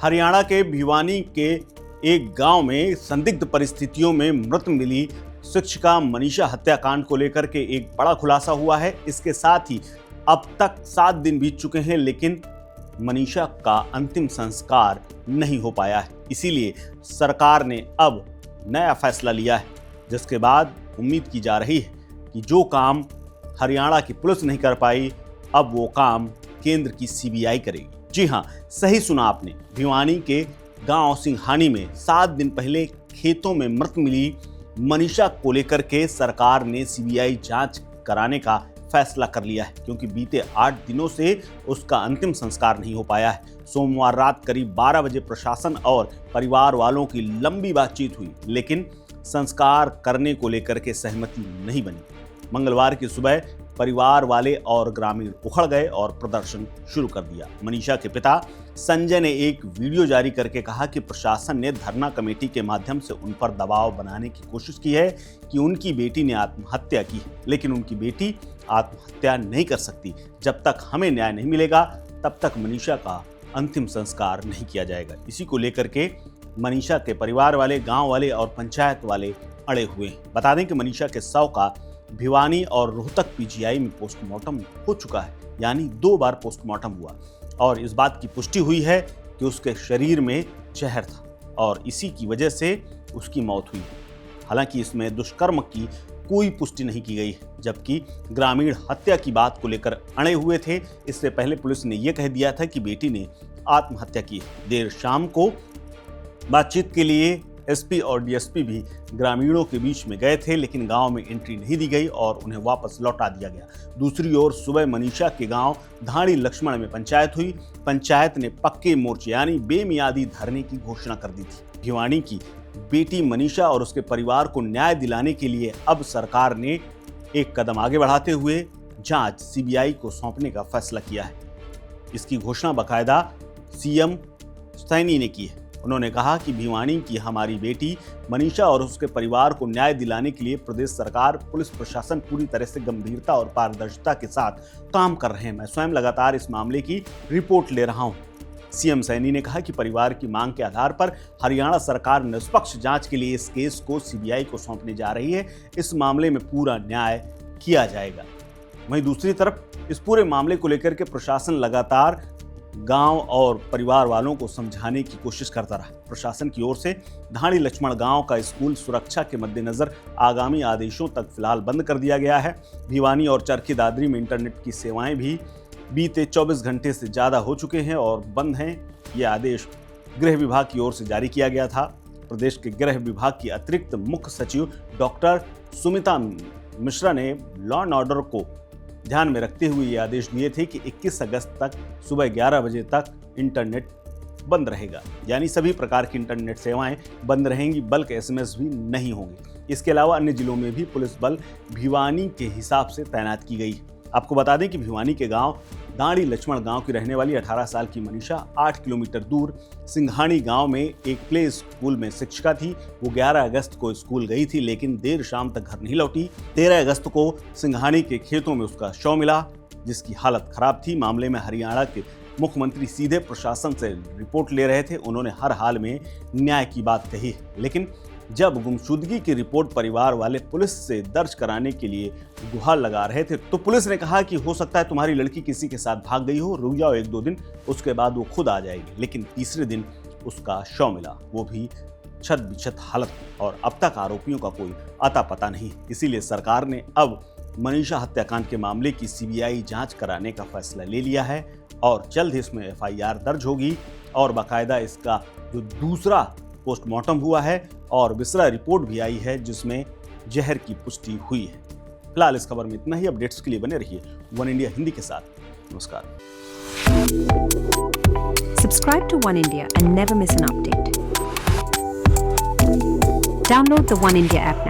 हरियाणा के भिवानी के एक गांव में संदिग्ध परिस्थितियों में मृत मिली शिक्षिका मनीषा हत्याकांड को लेकर के एक बड़ा खुलासा हुआ है। इसके साथ ही अब तक 7 दिन बीत चुके हैं, लेकिन मनीषा का अंतिम संस्कार नहीं हो पाया है। इसीलिए सरकार ने अब नया फैसला लिया है, जिसके बाद उम्मीद की जा रही है कि जो काम हरियाणा की पुलिस नहीं कर पाई, अब वो काम केंद्र की सीबीआई करेगी। जी हां, सही सुना आपने। भिवानी के गांव सिंघानी में 7 दिन पहले खेतों में मृत मिली मनीषा को लेकर के सरकार ने सीबीआई जांच कराने का फैसला कर लिया है, क्योंकि बीते 8 दिनों से उसका अंतिम संस्कार नहीं हो पाया है। सोमवार रात करीब 12 बजे प्रशासन और परिवार वालों की लंबी बातचीत हुई, लेकिन संस्कार करने को लेकर के सहमति नहीं बनी। मंगलवार की सुबह परिवार वाले और ग्रामीण उखड़ गए और प्रदर्शन शुरू कर दिया। मनीषा के पिता संजय ने एक वीडियो जारी करके कहा कि प्रशासन ने धरना कमेटी के माध्यम से उन पर दबाव बनाने की कोशिश की है कि उनकी बेटी ने आत्महत्या की, लेकिन उनकी बेटी आत्महत्या नहीं कर सकती। जब तक हमें न्याय नहीं मिलेगा, तब तक मनीषा का अंतिम संस्कार नहीं किया जाएगा। इसी को लेकर के मनीषा के परिवार वाले, गांव वाले और पंचायत वाले अड़े हुए हैं। बता दें कि मनीषा के शव का भिवानी और रोहतक पीजीआई में पोस्टमार्टम हो चुका है, यानी 2 बार पोस्टमार्टम हुआ और इस बात की पुष्टि हुई है कि उसके शरीर में जहर था और इसी की वजह से उसकी मौत हुई। हालांकि इसमें दुष्कर्म की कोई पुष्टि नहीं की गई है, जबकि ग्रामीण हत्या की बात को लेकर अड़े हुए थे। इससे पहले पुलिस ने यह कह दिया था कि बेटी ने आत्महत्या की। देर शाम को बातचीत के लिए एसपी और डीएसपी भी ग्रामीणों के बीच में गए थे, लेकिन गांव में एंट्री नहीं दी गई और उन्हें वापस लौटा दिया गया। दूसरी ओर सुबह मनीषा के गांव धाड़ी लक्ष्मण में पंचायत हुई। पंचायत ने पक्के मोर्चे यानी बेमियादी धरने की घोषणा कर दी थी। भिवानी की बेटी मनीषा और उसके परिवार को न्याय दिलाने के लिए अब सरकार ने एक कदम आगे बढ़ाते हुए जांच सीबीआई को सौंपने का फैसला किया है। इसकी घोषणा बाकायदा सीएम सैनी ने की है। उन्होंने कहा कि भिवानी की हमारी बेटी मनीषा और उसके परिवार को न्याय दिलाने के लिए प्रदेश सरकार, पुलिस प्रशासन पूरी तरह से गंभीरता और पारदर्शिता के साथ काम कर रहे हैं। मैं स्वयं लगातार इस मामले की रिपोर्ट ले रहा हूं। सीएम सैनी ने कहा कि परिवार की मांग के आधार पर हरियाणा सरकार निष्पक्ष जांच के लिए इस केस को सीबीआई को सौंपने जा रही है। इस मामले में पूरा न्याय किया जाएगा। वहीं दूसरी तरफ इस पूरे मामले को लेकर के प्रशासन लगातार गांव और परिवार वालों को समझाने की कोशिश करता रहा। प्रशासन की ओर से धाड़ी लक्ष्मण गांव का स्कूल सुरक्षा के मद्देनजर आगामी आदेशों तक फिलहाल बंद कर दिया गया है। भिवानी और चरखी दादरी में इंटरनेट की सेवाएं भी बीते 24 घंटे से ज़्यादा हो चुके हैं और बंद हैं। ये आदेश गृह विभाग की ओर से जारी किया गया था। प्रदेश के गृह विभाग की अतिरिक्त मुख्य सचिव डॉक्टर सुमिता मिश्रा ने लॉ एंड ऑर्डर को ध्यान में रखते हुए ये आदेश दिए थे कि 21 अगस्त तक सुबह 11 बजे तक इंटरनेट बंद रहेगा, यानी सभी प्रकार की इंटरनेट सेवाएं बंद रहेंगी, बल्कि एसएमएस भी नहीं होंगे। इसके अलावा अन्य जिलों में भी पुलिस बल भिवानी के हिसाब से तैनात की गई। आपको बता दें कि भिवानी के गांव धाड़ी लक्ष्मण गांव की रहने वाली 18 साल की मनीषा 8 किलोमीटर दूर सिंघानी गांव में एक प्ले स्कूल में शिक्षिका थी। वो 11 अगस्त को स्कूल गई थी, लेकिन देर शाम तक घर नहीं लौटी। 13 अगस्त को सिंघानी के खेतों में उसका शव मिला, जिसकी हालत खराब थी। मामले में हरियाणा के मुख्यमंत्री सीधे प्रशासन से रिपोर्ट ले रहे थे। उन्होंने हर हाल में न्याय की बात कही, लेकिन जब गुमशुदगी की रिपोर्ट परिवार वाले पुलिस से दर्ज कराने के लिए गुहार लगा रहे थे, तो पुलिस ने कहा कि हो सकता है तुम्हारी लड़की किसी के साथ भाग गई हो, रुक जाओ 1-2 दिन, उसके बाद वो खुद आ जाएगी। लेकिन तीसरे दिन उसका शव मिला, वो भी छत बिछत हालत में, और अब तक आरोपियों का कोई अता पता नहीं। इसीलिए सरकार ने अब मनीषा हत्याकांड के मामले की सीबीआई जांच कराने का फैसला ले लिया है और जल्द इसमें एफआईआर दर्ज होगी और बाकायदा इसका जो दूसरा पोस्टमार्टम हुआ है और विसरा रिपोर्ट भी आई है, जिसमें जहर की पुष्टि हुई है। फिलहाल इस खबर में इतना ही। अपडेट्स के लिए बने रहिए वन इंडिया हिंदी के साथ। नमस्कार। Subscribe to One India and never miss an update. Download the One India app